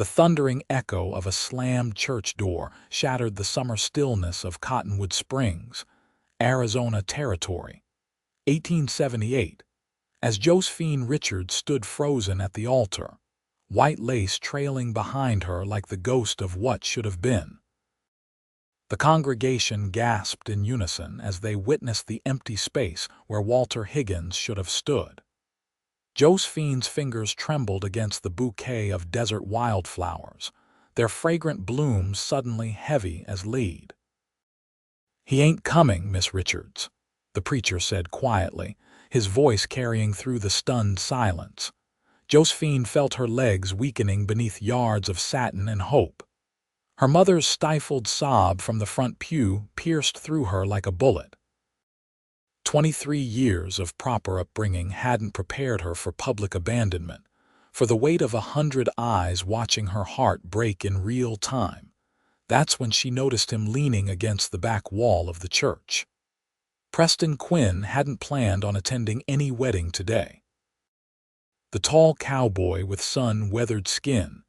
The thundering echo of a slammed church door shattered the summer stillness of Cottonwood Springs, Arizona territory. 1878. As Josephine Richards stood frozen at the altar, white lace trailing behind her like the ghost of what should have been. The congregation gasped in unison as they witnessed the empty space where Walter Higgins should have stood. Josephine's fingers trembled against the bouquet of desert wildflowers, their fragrant blooms suddenly heavy as lead. "He ain't coming, Miss Richards," the preacher said quietly, his voice carrying through the stunned silence. Josephine felt her legs weakening beneath yards of satin and hope. Her mother's stifled sob from the front pew pierced through her like a bullet. 23 years of proper upbringing hadn't prepared her for public abandonment, for the weight of 100 eyes watching her heart break in real time. That's when she noticed him leaning against the back wall of the church. Preston Quinn hadn't planned on attending any wedding today. The tall cowboy with sun-weathered skin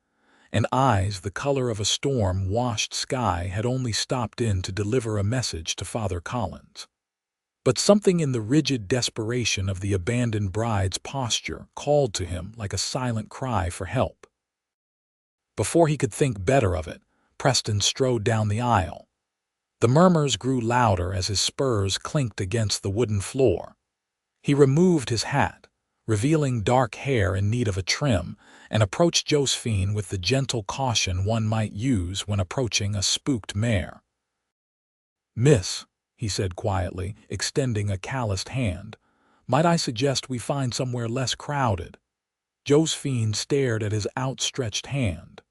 and eyes the color of a storm-washed sky had only stopped in to deliver a message to Father Collins. But something in the rigid desperation of the abandoned bride's posture called to him like a silent cry for help. Before he could think better of it, Preston strode down the aisle. The murmurs grew louder as his spurs clinked against the wooden floor. He removed his hat, revealing dark hair in need of a trim, and approached Josephine with the gentle caution one might use when approaching a spooked mare. "Miss," he said quietly, extending a calloused hand, "might I suggest we find somewhere less crowded?" Josephine stared at his outstretched hand,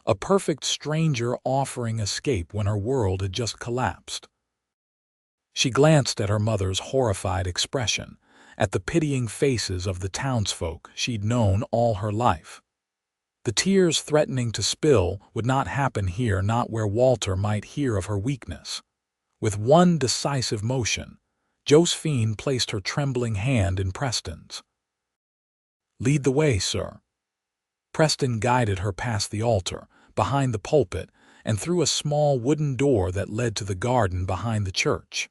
a perfect stranger offering escape when her world had just collapsed. She glanced at her mother's horrified expression, at the pitying faces of the townsfolk she'd known all her life. The tears threatening to spill would not happen here, not where Walter might hear of her weakness. With one decisive motion, Josephine placed her trembling hand in Preston's. "Lead the way, sir." Preston guided her past the altar, behind the pulpit, and through a small wooden door that led to the garden behind the church.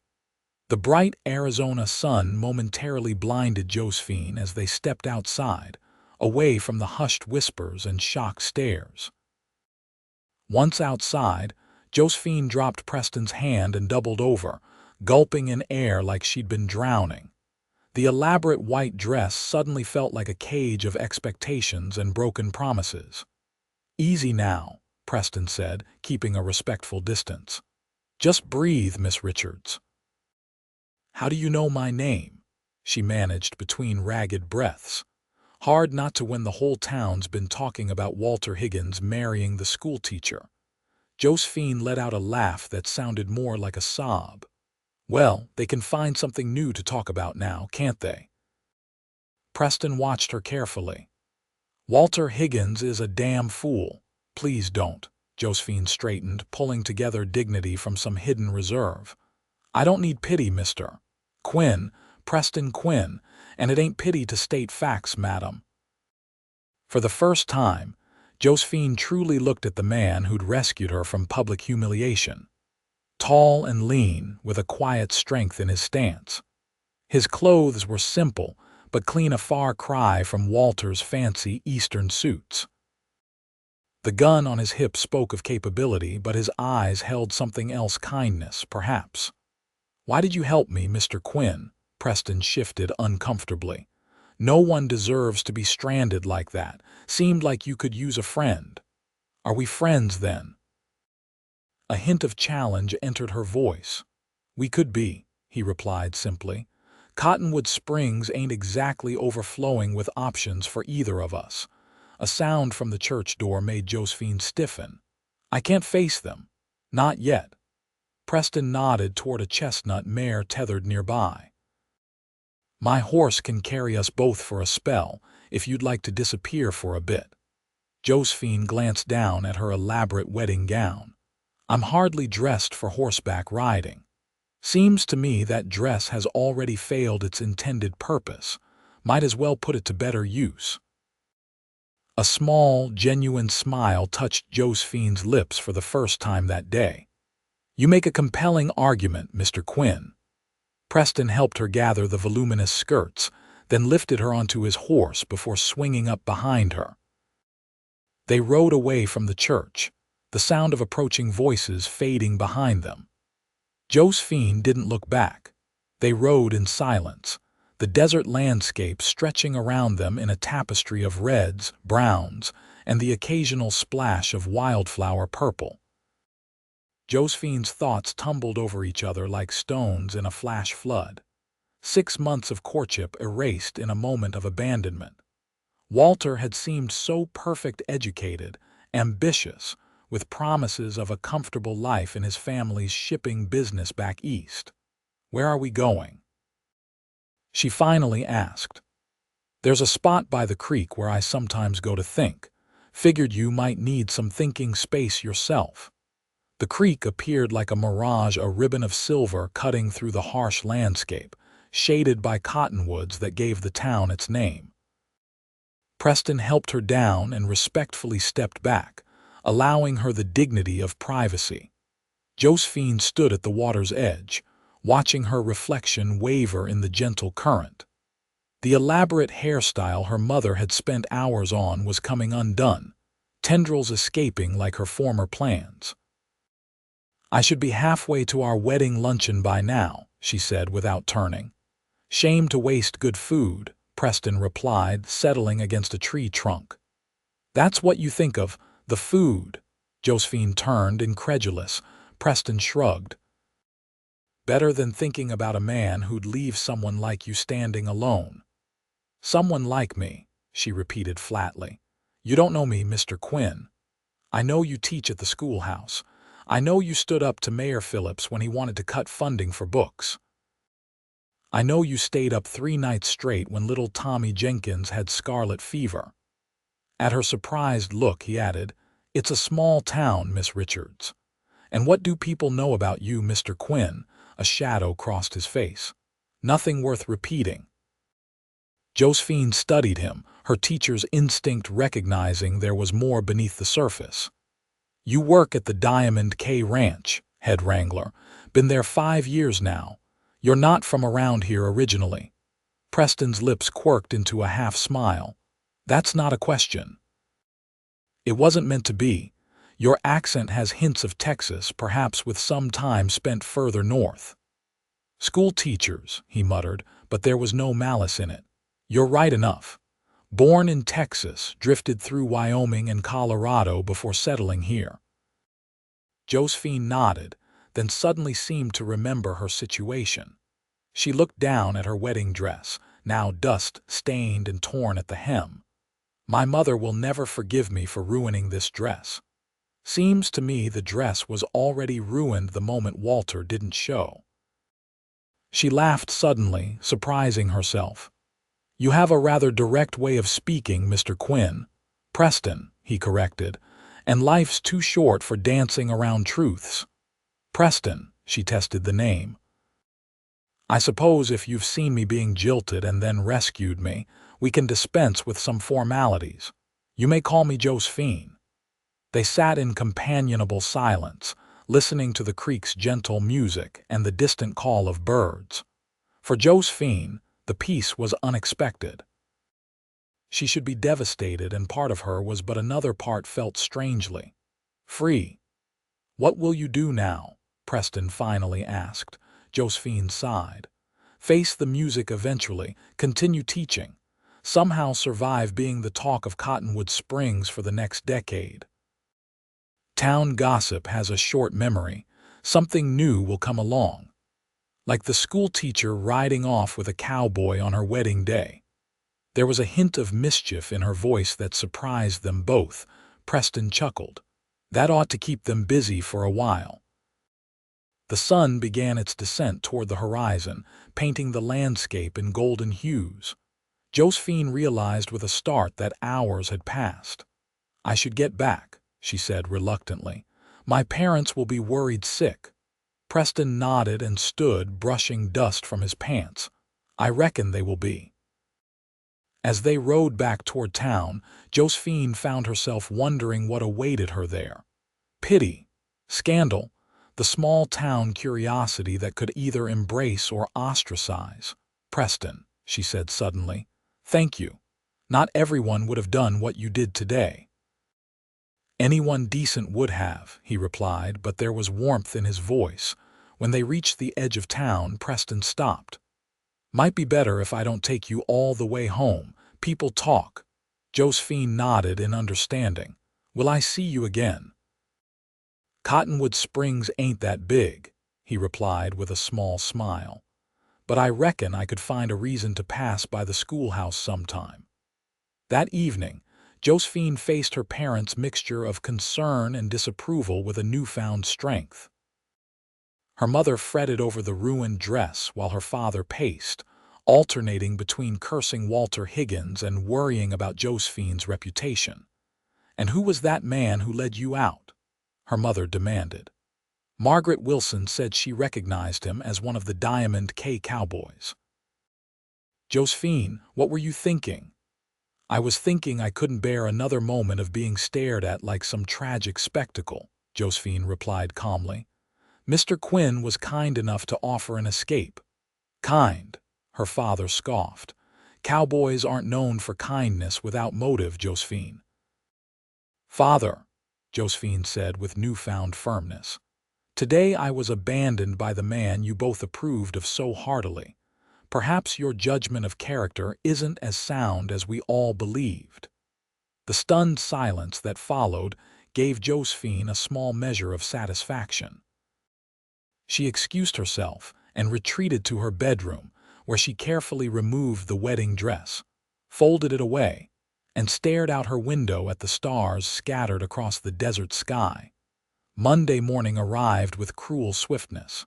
The bright Arizona sun momentarily blinded Josephine as they stepped outside, away from the hushed whispers and shocked stares. Once outside, Josephine dropped Preston's hand and doubled over, gulping in air like she'd been drowning. The elaborate white dress suddenly felt like a cage of expectations and broken promises. "Easy now," Preston said, keeping a respectful distance. "Just breathe, Miss Richards." "How do you know my name?" she managed between ragged breaths. Hard not to when the whole town's been talking about Walter Higgins marrying the schoolteacher. Josephine let out a laugh that sounded more like a sob. "Well, they can find something new to talk about now, can't they?" Preston watched her carefully. "Walter Higgins is a damn fool. Please don't." Josephine straightened, pulling together dignity from some hidden reserve. "I don't need pity, Mr. Quinn, Preston Quinn, and it ain't pity to state facts, madam." For the first time, Josephine truly looked at the man who'd rescued her from public humiliation. Tall and lean, with a quiet strength in his stance. His clothes were simple, but clean, a far cry from Walter's fancy Eastern suits. The gun on his hip spoke of capability, but his eyes held something else, kindness, perhaps. "Why did you help me, Mr. Quinn?" Preston shifted uncomfortably. "No one deserves to be stranded like that. Seemed like you could use a friend. Are we friends, then?" A hint of challenge entered her voice. "We could be," he replied simply. "Cottonwood Springs ain't exactly overflowing with options for either of us." A sound from the church door made Josephine stiffen. "I can't face them. Not yet." Preston nodded toward a chestnut mare tethered nearby. "My horse can carry us both for a spell, if you'd like to disappear for a bit." Josephine glanced down at her elaborate wedding gown. "I'm hardly dressed for horseback riding. Seems to me that dress has already failed its intended purpose. Might as well put it to better use." A small, genuine smile touched Josephine's lips for the first time that day. "You make a compelling argument, Mr. Quinn." Preston helped her gather the voluminous skirts, then lifted her onto his horse before swinging up behind her. They rode away from the church, the sound of approaching voices fading behind them. Josephine didn't look back. They rode in silence, the desert landscape stretching around them in a tapestry of reds, browns, and the occasional splash of wildflower purple. Josephine's thoughts tumbled over each other like stones in a flash flood. 6 months of courtship erased in a moment of abandonment. Walter had seemed so perfect, educated, ambitious, with promises of a comfortable life in his family's shipping business back east. "Where are we going?" she finally asked. "There's a spot by the creek where I sometimes go to think. Figured you might need some thinking space yourself." The creek appeared like a mirage, a ribbon of silver cutting through the harsh landscape, shaded by cottonwoods that gave the town its name. Preston helped her down and respectfully stepped back, allowing her the dignity of privacy. Josephine stood at the water's edge, watching her reflection waver in the gentle current. The elaborate hairstyle her mother had spent hours on was coming undone, tendrils escaping like her former plans. "I should be halfway to our wedding luncheon by now," she said without turning. "Shame to waste good food," Preston replied, settling against a tree trunk. "That's what you think of, the food?" Josephine turned, incredulous. Preston shrugged. "Better than thinking about a man who'd leave someone like you standing alone." "Someone like me," she repeated flatly. "You don't know me, Mr. Quinn. I know you teach at the schoolhouse. I know you stood up to Mayor Phillips when he wanted to cut funding for books. I know you stayed up 3 nights straight when little Tommy Jenkins had scarlet fever." At her surprised look, he added, "It's a small town, Miss Richards. And what do people know about you, Mr. Quinn?" A shadow crossed his face. "Nothing worth repeating." Josephine studied him, her teacher's instinct recognizing there was more beneath the surface. "You work at the Diamond K Ranch, head wrangler. Been there 5 years now. You're not from around here originally." Preston's lips quirked into a half-smile. "That's not a question." "It wasn't meant to be. Your accent has hints of Texas, perhaps with some time spent further north." "School teachers," he muttered, but there was no malice in it. "You're right enough. Born in Texas, drifted through Wyoming and Colorado before settling here." Josephine nodded, then suddenly seemed to remember her situation. She looked down at her wedding dress, now dust-stained and torn at the hem. "My mother will never forgive me for ruining this dress. Seems to me the dress was already ruined the moment Walter didn't show." She laughed suddenly, surprising herself. "You have a rather direct way of speaking, Mr. Quinn." "Preston," he corrected, "and life's too short for dancing around truths." "Preston," she tested the name. "I suppose if you've seen me being jilted and then rescued me, we can dispense with some formalities. You may call me Josephine." They sat in companionable silence, listening to the creek's gentle music and the distant call of birds. For Josephine, the peace was unexpected. She should be devastated, and part of her was, but another part felt strangely free. "What will you do now?" Preston finally asked. Josephine sighed. "Face the music eventually, continue teaching, somehow survive being the talk of Cottonwood Springs for the next decade. Town gossip has a short memory. Something new will come along. Like the school teacher riding off with a cowboy on her wedding day." There was a hint of mischief in her voice that surprised them both. Preston chuckled. "That ought to keep them busy for a while." The sun began its descent toward the horizon, painting the landscape in golden hues. Josephine realized with a start that hours had passed. "I should get back," she said reluctantly. "My parents will be worried sick." Preston nodded and stood, brushing dust from his pants. "I reckon they will be." As they rode back toward town, Josephine found herself wondering what awaited her there. Pity, scandal, the small-town curiosity that could either embrace or ostracize. "Preston," she said suddenly, "thank you. Not everyone would have done what you did today." "Anyone decent would have," he replied, but there was warmth in his voice. When they reached the edge of town, Preston stopped. "Might be better if I don't take you all the way home. People talk." Josephine nodded in understanding. "Will I see you again?" "Cottonwood Springs ain't that big," he replied with a small smile. "But I reckon I could find a reason to pass by the schoolhouse sometime." That evening, Josephine faced her parents' mixture of concern and disapproval with a newfound strength. Her mother fretted over the ruined dress while her father paced, alternating between cursing Walter Higgins and worrying about Josephine's reputation. "And who was that man who led you out?" her mother demanded. Margaret Wilson said she recognized him as one of the Diamond K Cowboys. "Josephine, what were you thinking?" "I was thinking I couldn't bear another moment of being stared at like some tragic spectacle," Josephine replied calmly. "Mr. Quinn was kind enough to offer an escape." "Kind," her father scoffed. "Cowboys aren't known for kindness without motive, Josephine." "Father," Josephine said with newfound firmness, "today I was abandoned by the man you both approved of so heartily. Perhaps your judgment of character isn't as sound as we all believed." The stunned silence that followed gave Josephine a small measure of satisfaction. She excused herself and retreated to her bedroom, where she carefully removed the wedding dress, folded it away, and stared out her window at the stars scattered across the desert sky. Monday morning arrived with cruel swiftness.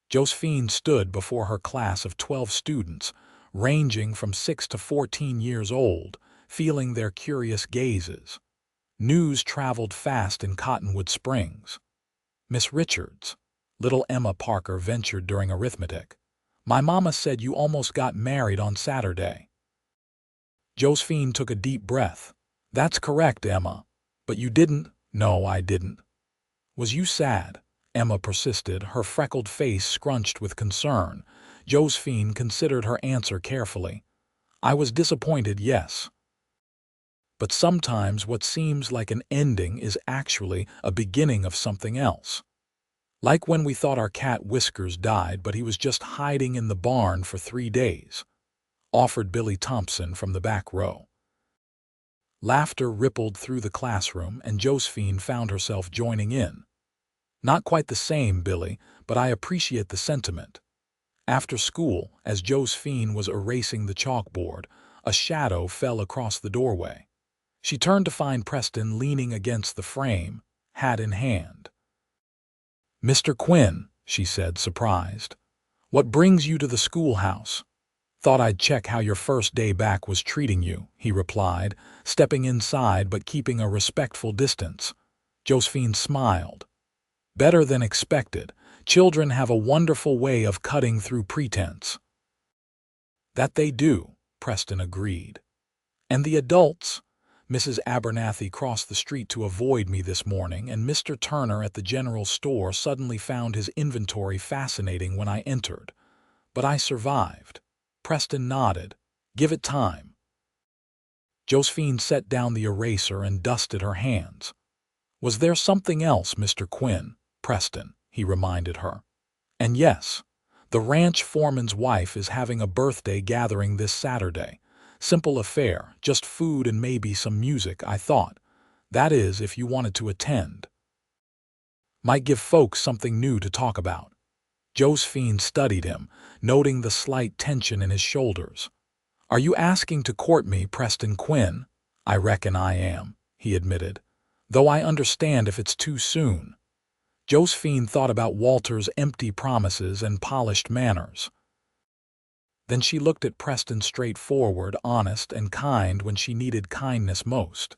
Josephine stood before her class of 12 students, ranging from 6 to 14 years old, feeling their curious gazes. News traveled fast in Cottonwood Springs. "Miss Richards," little Emma Parker ventured during arithmetic, "my mama said you almost got married on Saturday." Josephine took a deep breath. "That's correct, Emma. But you didn't?" "No, I didn't." "Was you sad?" Emma persisted, her freckled face scrunched with concern. Josephine considered her answer carefully. "I was disappointed, yes. But sometimes what seems like an ending is actually a beginning of something else. Like when we thought our cat Whiskers died, but he was just hiding in the barn for 3 days," offered Billy Thompson from the back row. Laughter rippled through the classroom, and Josephine found herself joining in. "Not quite the same, Billy, but I appreciate the sentiment." After school, as Josephine was erasing the chalkboard, a shadow fell across the doorway. She turned to find Preston leaning against the frame, hat in hand. "Mr. Quinn," she said, surprised. "What brings you to the schoolhouse?" "Thought I'd check how your first day back was treating you," he replied, stepping inside but keeping a respectful distance. Josephine smiled. "Better than expected. Children have a wonderful way of cutting through pretense." "That they do," Preston agreed. "And the adults? Mrs. Abernathy crossed the street to avoid me this morning, and Mr. Turner at the general store suddenly found his inventory fascinating when I entered. But I survived." Preston nodded. "Give it time." Josephine set down the eraser and dusted her hands. "Was there something else, Mr. Quinn?" "Preston," he reminded her. "And yes, the ranch foreman's wife is having a birthday gathering this Saturday. Simple affair, just food and maybe some music, I thought. That is, if you wanted to attend. Might give folks something new to talk about." Josephine studied him, noting the slight tension in his shoulders. "Are you asking to court me, Preston Quinn?" "I reckon I am," he admitted, "though I understand if it's too soon." Josephine thought about Walter's empty promises and polished manners. Then she looked at Preston, straightforward, honest, and kind when she needed kindness most.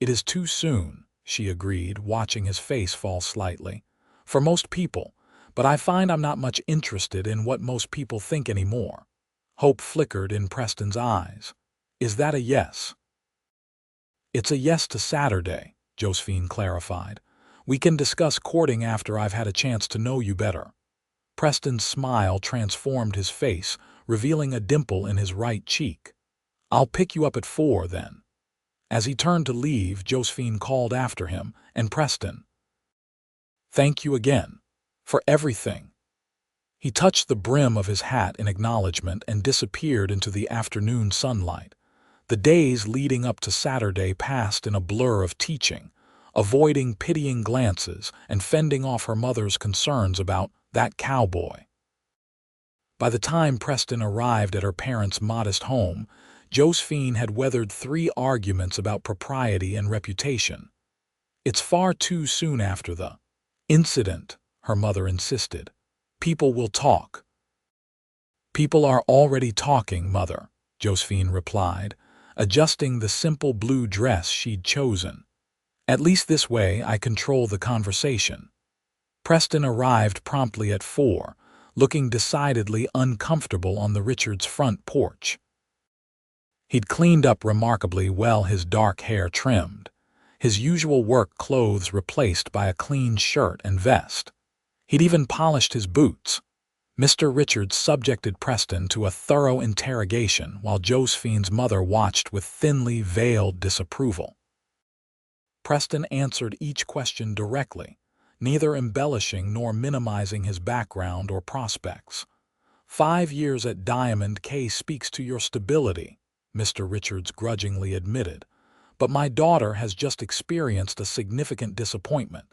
"It is too soon," she agreed, watching his face fall slightly. "For most people, but I find I'm not much interested in what most people think anymore. Hope flickered in Preston's eyes. Is that a yes? It's a yes to Saturday, Josephine clarified. We can discuss courting after I've had a chance to know you better. Preston's smile transformed his face, revealing a dimple in his right cheek. I'll pick you up at 4 then. As he turned to leave, Josephine called after him, and Preston. Thank you again. For everything. He touched the brim of his hat in acknowledgement and disappeared into the afternoon sunlight. The days leading up to Saturday passed in a blur of teaching, avoiding pitying glances and fending off her mother's concerns about that cowboy. By the time Preston arrived at her parents' modest home, Josephine had weathered 3 arguments about propriety and reputation. It's far too soon after the incident, her mother insisted. People will talk. People are already talking, Mother, Josephine replied, adjusting the simple blue dress she'd chosen. At least this way I control the conversation. Preston arrived promptly at 4, looking decidedly uncomfortable on the Richards' front porch. He'd cleaned up remarkably well, his dark hair trimmed, his usual work clothes replaced by a clean shirt and vest. He'd even polished his boots. Mr. Richards subjected Preston to a thorough interrogation while Josephine's mother watched with thinly veiled disapproval. Preston answered each question directly, neither embellishing nor minimizing his background or prospects. 5 years at Diamond K speaks to your stability, Mr. Richards grudgingly admitted, but my daughter has just experienced a significant disappointment.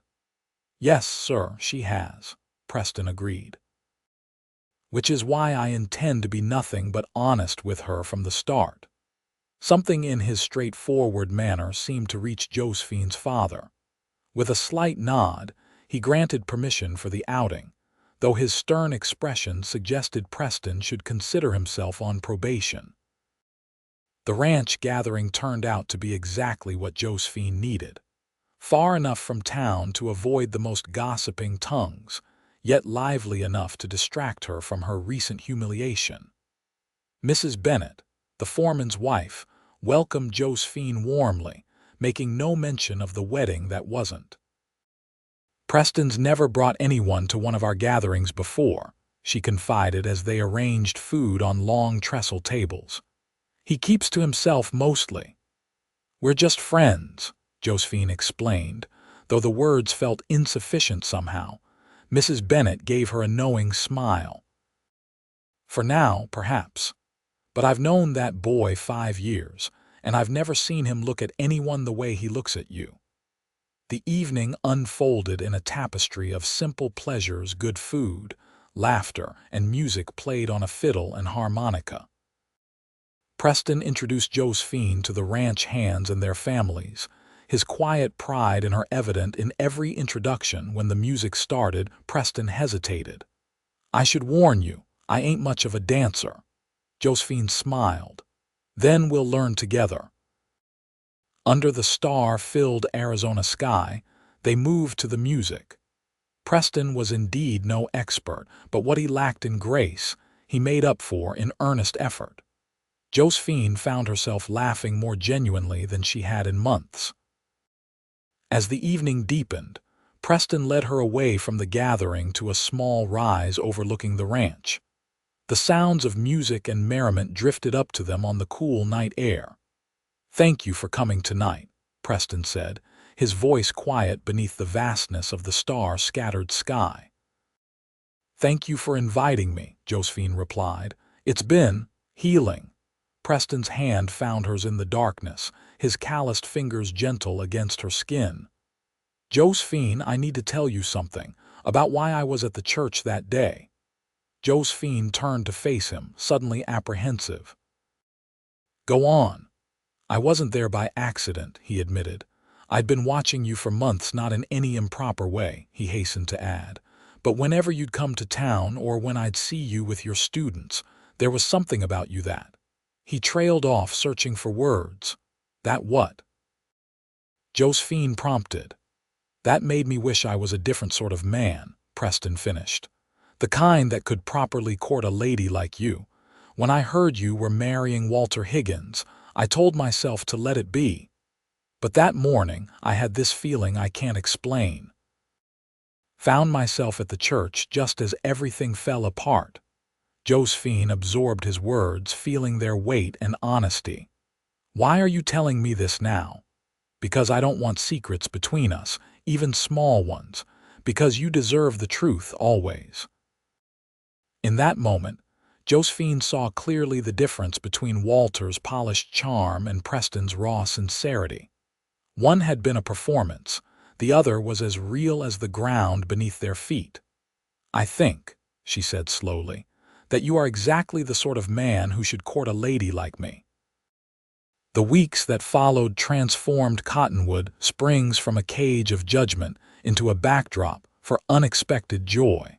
Yes, sir, she has, Preston agreed. Which is why I intend to be nothing but honest with her from the start. Something in his straightforward manner seemed to reach Josephine's father. With a slight nod, he granted permission for the outing, though his stern expression suggested Preston should consider himself on probation. The ranch gathering turned out to be exactly what Josephine needed. Far enough from town to avoid the most gossiping tongues, yet lively enough to distract her from her recent humiliation. Mrs. Bennett, the foreman's wife, welcomed Josephine warmly, making no mention of the wedding that wasn't. Preston's never brought anyone to one of our gatherings before, she confided as they arranged food on long trestle tables. He keeps to himself mostly. We're just friends, Josephine explained, though the words felt insufficient somehow. Mrs. Bennett gave her a knowing smile. For now, perhaps. But I've known that boy 5 years, and I've never seen him look at anyone the way he looks at you. The evening unfolded in a tapestry of simple pleasures, good food, laughter, and music played on a fiddle and harmonica. Preston introduced Josephine to the ranch hands and their families, his quiet pride in her evident in every introduction. When the music started, Preston hesitated. I should warn you, I ain't much of a dancer. Josephine smiled. Then we'll learn together. Under the star-filled Arizona sky, they moved to the music. Preston was indeed no expert, but what he lacked in grace, he made up for in earnest effort. Josephine found herself laughing more genuinely than she had in months. As the evening deepened, Preston led her away from the gathering to a small rise overlooking the ranch. The sounds of music and merriment drifted up to them on the cool night air. Thank you for coming tonight, Preston said, his voice quiet beneath the vastness of the star-scattered sky. Thank you for inviting me, Josephine replied. It's been healing. Preston's hand found hers in the darkness, his calloused fingers gentle against her skin. Josephine, I need to tell you something about why I was at the church that day. Josephine turned to face him, suddenly apprehensive. Go on. I wasn't there by accident, he admitted. I'd been watching you for months, not in any improper way, he hastened to add. But whenever you'd come to town or when I'd see you with your students, there was something about you that. He trailed off, searching for words. That what? Josephine prompted. That made me wish I was a different sort of man, Preston finished. The kind that could properly court a lady like you. When I heard you were marrying Walter Higgins, I told myself to let it be. But that morning, I had this feeling I can't explain. Found myself at the church just as everything fell apart. Josephine absorbed his words, feeling their weight and honesty. Why are you telling me this now? Because I don't want secrets between us, even small ones. Because you deserve the truth always. In that moment, Josephine saw clearly the difference between Walter's polished charm and Preston's raw sincerity. One had been a performance, the other was as real as the ground beneath their feet. I think, she said slowly, that you are exactly the sort of man who should court a lady like me. The weeks that followed transformed Cottonwood Springs from a cage of judgment into a backdrop for unexpected joy.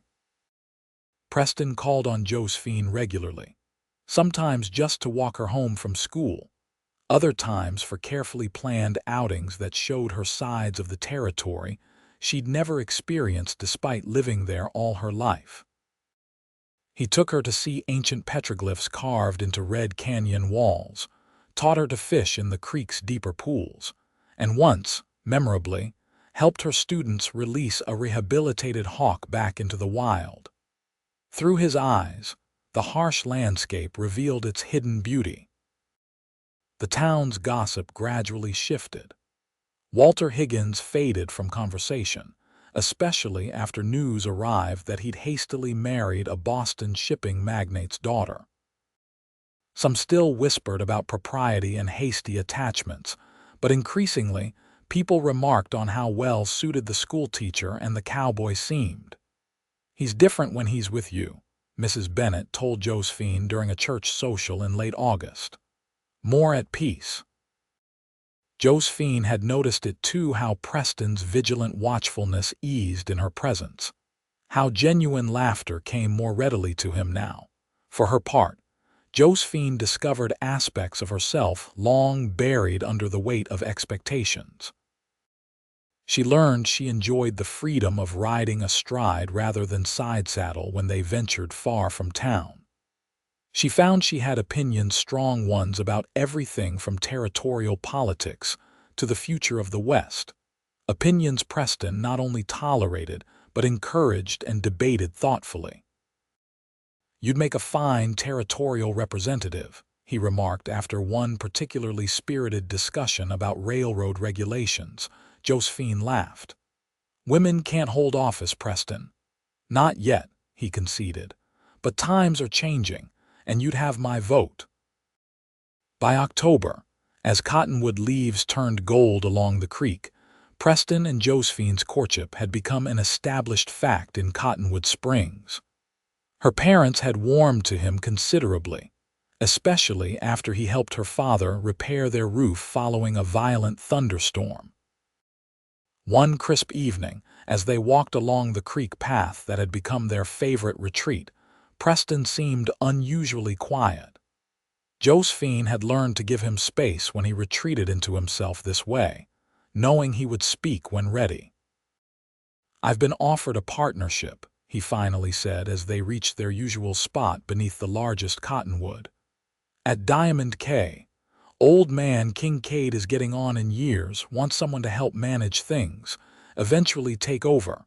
Preston called on Josephine regularly, sometimes just to walk her home from school, other times for carefully planned outings that showed her sides of the territory she'd never experienced despite living there all her life. He took her to see ancient petroglyphs carved into red canyon walls, taught her to fish in the creek's deeper pools, and once, memorably, helped her students release a rehabilitated hawk back into the wild. Through his eyes, the harsh landscape revealed its hidden beauty. The town's gossip gradually shifted. Walter Higgins faded from conversation, especially after news arrived that he'd hastily married a Boston shipping magnate's daughter. Some still whispered about propriety and hasty attachments, but increasingly, people remarked on how well suited the schoolteacher and the cowboy seemed. "He's different when he's with you," Mrs. Bennett told Josephine during a church social in late August. "More at peace." Josephine had noticed it too, how Preston's vigilant watchfulness eased in her presence, how genuine laughter came more readily to him now. For her part, Josephine discovered aspects of herself long buried under the weight of expectations. She learned she enjoyed the freedom of riding astride rather than side saddle when they ventured far from town. She found she had opinions, strong ones, about everything from territorial politics to the future of the West. Opinions Preston not only tolerated, but encouraged and debated thoughtfully. "You'd make a fine territorial representative," he remarked after one particularly spirited discussion about railroad regulations. Josephine laughed. "Women can't hold office, Preston." "Not yet," he conceded. "But times are changing, and you'd have my vote." By October, as cottonwood leaves turned gold along the creek, Preston and Josephine's courtship had become an established fact in Cottonwood Springs. Her parents had warmed to him considerably, especially after he helped her father repair their roof following a violent thunderstorm. One crisp evening, as they walked along the creek path that had become their favorite retreat, Preston seemed unusually quiet. Josephine had learned to give him space when he retreated into himself this way, knowing he would speak when ready. "I've been offered a partnership," he finally said as they reached their usual spot beneath the largest cottonwood. "At Diamond K. Old man Kincaid is getting on in years, wants someone to help manage things, eventually take over."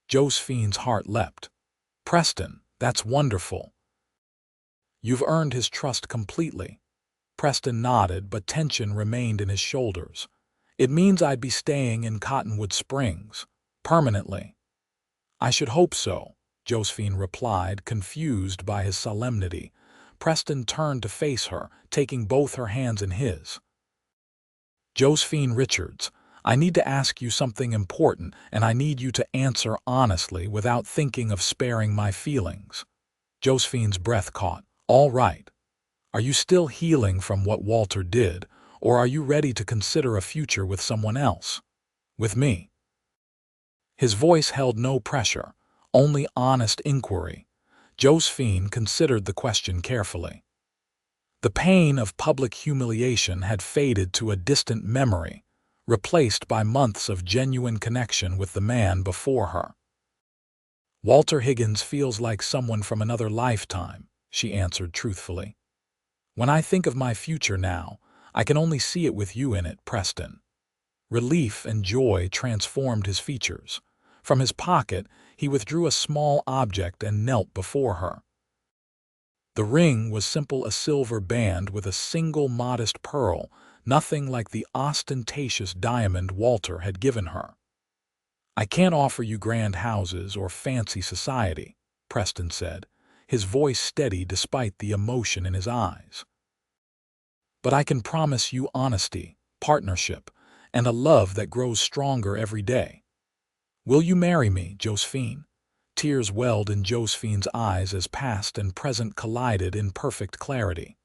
Josephine's heart leapt. "Preston, that's wonderful." "You've earned his trust completely." Preston nodded, but tension remained in his shoulders. "It means I'd be staying in Cottonwood Springs, permanently." "I should hope so," Josephine replied, confused by his solemnity. Preston turned to face her, taking both her hands in his. "Josephine Richards, I need to ask you something important, and I need you to answer honestly without thinking of sparing my feelings." Josephine's breath caught. "All right. Are you still healing from what Walter did, or are you ready to consider a future with someone else? With me?" His voice held no pressure, only honest inquiry. Josephine considered the question carefully. The pain of public humiliation had faded to a distant memory, replaced by months of genuine connection with the man before her. "Walter Higgins feels like someone from another lifetime," she answered truthfully. When I think of my future now, I can only see it with you in it, Preston. Relief and joy transformed his features. From his pocket, he withdrew a small object and knelt before her. The ring was simple, a silver band with a single modest pearl, nothing like the ostentatious diamond Walter had given her. I can't offer you grand houses or fancy society, Preston said, his voice steady despite the emotion in his eyes. But I can promise you honesty, partnership, and a love that grows stronger every day. Will you marry me, Josephine? Tears welled in Josephine's eyes as past and present collided in perfect clarity.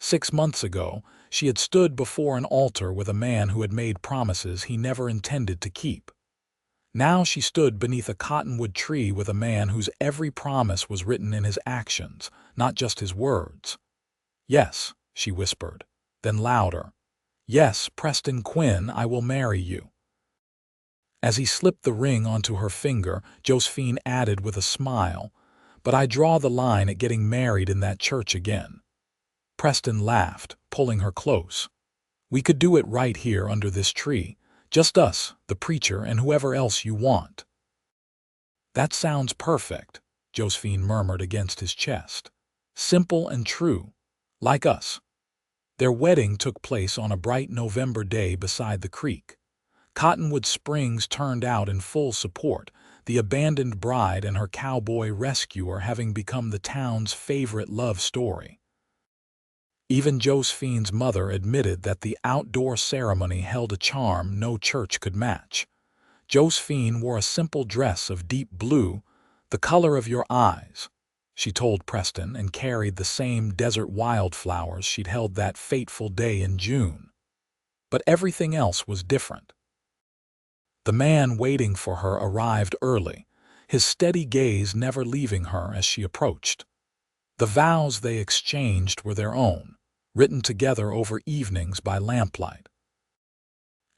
6 months ago, she had stood before an altar with a man who had made promises he never intended to keep. Now she stood beneath a cottonwood tree with a man whose every promise was written in his actions, not just his words. Yes, she whispered, then louder. Yes, Preston Quinn, I will marry you. As he slipped the ring onto her finger, Josephine added with a smile, but I draw the line at getting married in that church again. Preston laughed, pulling her close. We could do it right here under this tree, just us, the preacher, and whoever else you want. That sounds perfect, Josephine murmured against his chest. Simple and true, like us. Their wedding took place on a bright November day beside the creek. Cottonwood Springs turned out in full support, the abandoned bride and her cowboy rescuer having become the town's favorite love story. Even Josephine's mother admitted that the outdoor ceremony held a charm no church could match. Josephine wore a simple dress of deep blue, the color of your eyes, she told Preston, and carried the same desert wildflowers she'd held that fateful day in June. But everything else was different. The man waiting for her arrived early, his steady gaze never leaving her as she approached. The vows they exchanged were their own, written together over evenings by lamplight.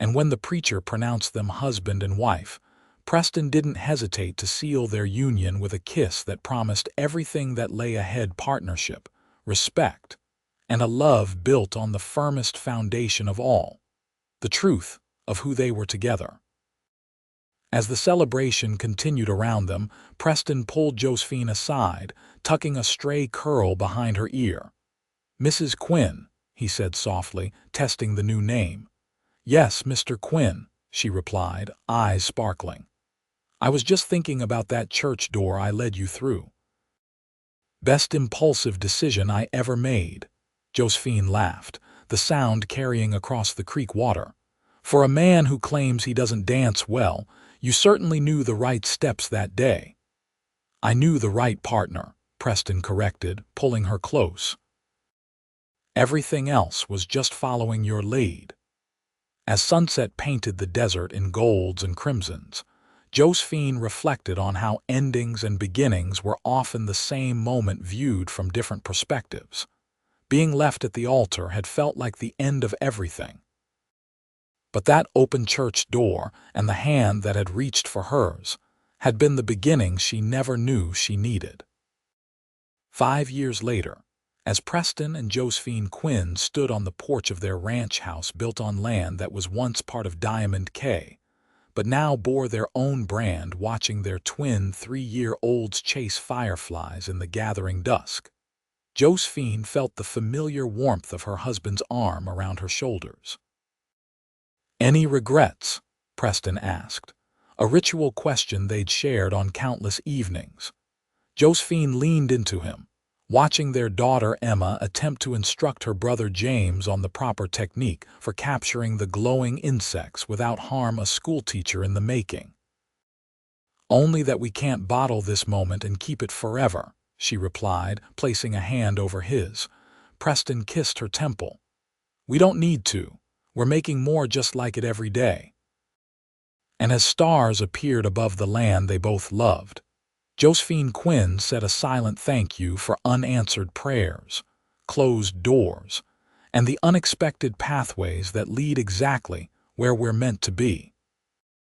And when the preacher pronounced them husband and wife, Preston didn't hesitate to seal their union with a kiss that promised everything that lay ahead: partnership, respect, and a love built on the firmest foundation of all, the truth of who they were together. As the celebration continued around them, Preston pulled Josephine aside, tucking a stray curl behind her ear. "Mrs. Quinn," he said softly, testing the new name. "Yes, Mr. Quinn," she replied, eyes sparkling. "I was just thinking about that church door I led you through." "Best impulsive decision I ever made," Josephine laughed, the sound carrying across the creek water. "For a man who claims he doesn't dance well, you certainly knew the right steps that day." "I knew the right partner," Preston corrected, pulling her close. "Everything else was just following your lead." As sunset painted the desert in golds and crimsons, Josephine reflected on how endings and beginnings were often the same moment viewed from different perspectives. Being left at the altar had felt like the end of everything. But that open church door and the hand that had reached for hers had been the beginning she never knew she needed. 5 years later, as Preston and Josephine Quinn stood on the porch of their ranch house built on land that was once part of Diamond K, but now bore their own brand, watching their twin 3-year-olds chase fireflies in the gathering dusk, Josephine felt the familiar warmth of her husband's arm around her shoulders. "Any regrets?" Preston asked, a ritual question they'd shared on countless evenings. Josephine leaned into him, watching their daughter Emma attempt to instruct her brother James on the proper technique for capturing the glowing insects without harm, a schoolteacher in the making. "Only that we can't bottle this moment and keep it forever," she replied, placing a hand over his. Preston kissed her temple. "We don't need to. We're making more just like it every day." And as stars appeared above the land they both loved, Josephine Quinn said a silent thank you for unanswered prayers, closed doors, and the unexpected pathways that lead exactly where we're meant to be.